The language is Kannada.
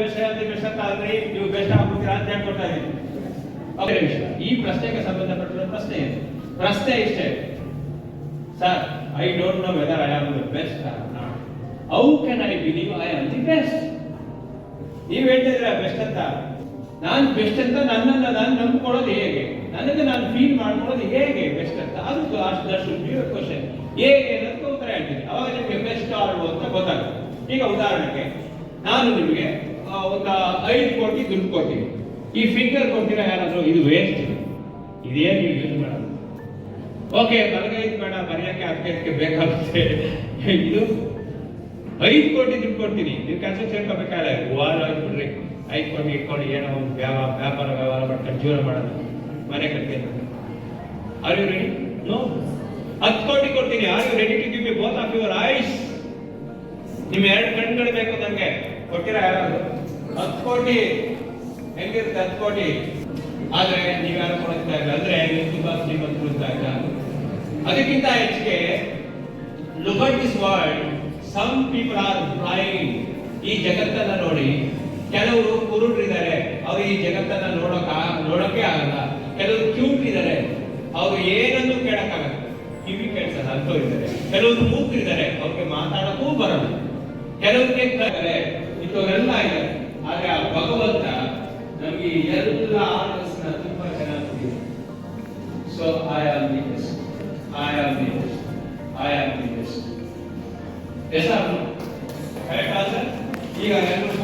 ಬೆಸ್ಟ್ ಅಂತ ಅಂದ್ರೆ ನೀವು ಬೆಸ್ಟ್ ಆಗ್ಬಿಡ್ತೀರಾ ಅಂತ ಹೇಳ್ಕೊಡ್ತಾ ಇದ್ದೀನಿ. ಅವರ ವಿಷಯ ಈ ಪ್ರಶ್ನೆಗೆ ಸಂಬಂಧಪಟ್ಟಿರೋ ಪ್ರಶ್ನೆ ಏನು? ಪ್ರಶ್ನೆ ಇಷ್ಟೇ, sir I don't know whether I am the best or not. How can I believe I am the best? ನೀವು ಹೇಳ್ತಿದ್ರ ಬೆಸ್ಟ್ ಅಂತ, ನಾನು ಬೆಸ್ಟ್ ಅಂತ ನನ್ನನ್ನು ನಾನು ನಂಬ್ಕೊಳ್ಳೋದು ಹೇಗೆ, ನನಗೆ ನಾನು ಫೀಲ್ ಮಾಡ್ಕೊಳ್ಳೋದು ಹೇಗೆ ಬೆಸ್ಟ್ ಅಂತ? ಅದು ಅಷ್ಟು ಬ್ಯೂರ್ ಕ್ವಶನ್. ಹೇಗೆ ಅನ್ನೋದಕ್ಕೆ ಉತ್ತರ ಹೇಳ್ತೀನಿ, ಅವಾಗ ನಿಮಗೆ ಬೆಸ್ಟ್ ಆರು ಅಂತ ಗೊತ್ತಾಗುತ್ತೆ. ಈಗ ಉದಾಹರಣೆಗೆ ನಾನು ನಿಮಗೆ ಒಂದು 5 ಕೋಟಿ ದುಡ್ಡು ಕೊಡ್ತೀನಿ, ಈ ಫಿಗರ್ ಕೊಡ್ತೀರಾ ಯಾರಾದರೂ? ಇದು ವೇಸ್ಟ್, ಇದೇನು ನೀವು ಯೂಸ್ ಮಾಡೋದು? ಓಕೆ, ನನಗೆ ಇದು ಬೇಡ, ಮರೆಯೋಕ್ಕೆ ಅದಕ್ಕೆ ಬೇಕಾಗುತ್ತೆ. ಇದು 5 ಕೋಟಿ ದುಡ್ಡು ಕೊಡ್ತೀನಿ, ನೀವು ಕೆಲಸ ಸೇರ್ಕೋಬೇಕಾದ್ರೆ ವಾರ ಬಿಡ್ರಿ, 5 ಕೋಟಿ ಇಟ್ಕೊಂಡು ಏನೋ ಒಂದು ವ್ಯಾಪಾರ ಮಾಡ್ಕೊಂಡು ಜೀವನ ಮಾಡೋದು, ಮನೆ ಕಟ್ತೀನಿ. Are you ready? No. 10 crore ಕೊಡ್ತೀನಿ, are you ready to give me both of your eyes? ನಿಮ್ 2 ಕಣ್ಗಳು ಬೇಕು ನನಗೆ, ಕೊಟ್ಟಿರಾ ಯಾರಾದ್ರು? 10 ಕೋಟಿ ಹೆಂಗಿರುತ್ತೆ? 10 ಕೋಟಿ ಆದ್ರೆ ನೀವು ಯಾರು ಕೊಡ್ತಾ ಇಲ್ಲ ಅಂದ್ರೆ ನೀವು ತುಂಬಾ ಶ್ರೀಮಂತರು ಅಂತ ಇಲ್ಲ. ಅದಕ್ಕಿಂತ ಹೆಚ್ಚಿಗೆ look at this world, some people are blind. ಈ ಜಗತ್ತನ್ನ ನೋಡಿ, ಕೆಲವರು ಕುರುಡರಿದ್ದಾರೆ, ಅವರು ಈ ಜಗತ್ತನ್ನ ನೋಡಕ್ಕೆ ಆಗಲ್ಲ. ಕೆಲವರು ಕ್ಯೂಟ್ ಇದ್ದಾರೆ, ಅವರು ಏನನ್ನು ಕೇಳಕ್ಕಾಗಲ್ಲ, ಕಿವಿ ಕೇಳಿಸಲ್ಲ ಅಂತವ್ರಿದ್ದಾರೆ. ಕೆಲವರು ಮೂಕರಿದ್ದಾರೆ, ಅವ್ರಿಗೆ ಮಾತಾಡಕ್ಕೂ ಬರಲ್ಲ. ಕೆಲವರಿಗೆ ಕರೆ ಇಂಥವರೆಲ್ಲ ಇದ್ದಾರೆ. ಆದ್ರೆ ಆ ಭಗವಂತ ನಮಗೆ ಎಲ್ಲ ಆರ್ಡರ್ಸ್ನ ತುಂಬಾ ಚೆನ್ನಾಗಿ ಕೊಟ್ಟಿದ್ದಾರೆ. So I am the best, I am the best, I am the best. Yes or no? Correct answer. ಈಗ ಎಲ್ಲರೂ